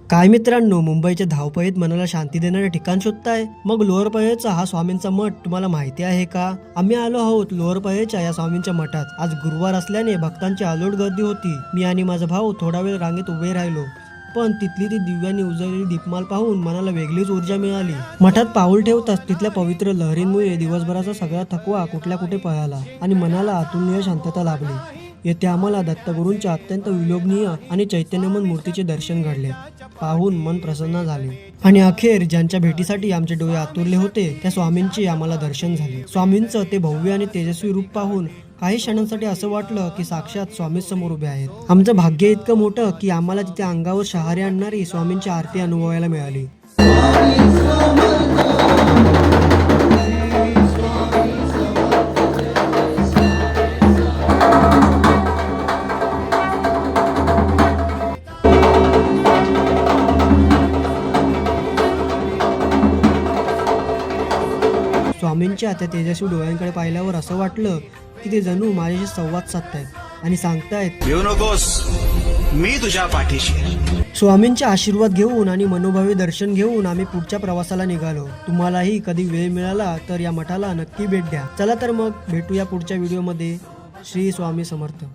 काय मित्रांनो, मुंबईच्या धावपळीत मनाला शांती देणारे ठिकाण शोधताय? मग लोअर परेलचा हा स्वामींचा मठ तुम्हाला माहिती आहे का? आम्ही आलो आहोत लोअर परेलच्या या स्वामींच्या मठात. आज गुरुवार असल्याने भक्तांची अलोट गर्दी होती. मी आणि माझा भाऊ थोडा वेळ रांगेत उभे राहिलो, पण तिथली ती दिव्यांनी उजळलेली दीपमाल पाहून मनाला वेगळीच ऊर्जा मिळाली. मठात पाऊल ठेवताच तिथल्या पवित्र लहरींमुळे दिवसभराचा सगळा थकवा कुठल्या कुठे पळाला आणि मनाला अतुलनीय शांतता लाभली. येथे आम्हाला दत्तगुरूंच्या अत्यंत विलोभनीय आणि चैतन्यमय मूर्तीचे दर्शन घडले. पाहून मन प्रसन्न झाले आणि अखेर ज्यांच्या भेटीसाठी आमचे डोळे आतुरले होते त्या स्वामींचे आम्हाला दर्शन झाले. स्वामींचं ते भव्य आणि तेजस्वी रूप पाहून काही क्षणांसाठी असं वाटलं की साक्षात स्वामीच समोर उभे आहेत. आमचं भाग्य इतकं मोठं की आम्हाला तिथे अंगावर शहारे आणणारी स्वामींची आरती अनुभवायला मिळाली. स्वामींच्या त्या तेजस्वी डोळ्यांकडे पाहिल्यावर असं वाटलं की ते जणू माझ्याशी संवाद साधतायत आणि सांगतायत, भिऊ नकोस, मी तुझ्या पाठीशी. स्वामींचे आशीर्वाद घेऊन आणि मनोभावे दर्शन घेऊन आम्ही पुढच्या प्रवासाला निघालो. तुम्हालाही कधी वेळ मिळाला तर या मठाला नक्की भेट द्या. चला तर मग भेटूया पुढच्या व्हिडिओमध्ये. श्री स्वामी समर्थ.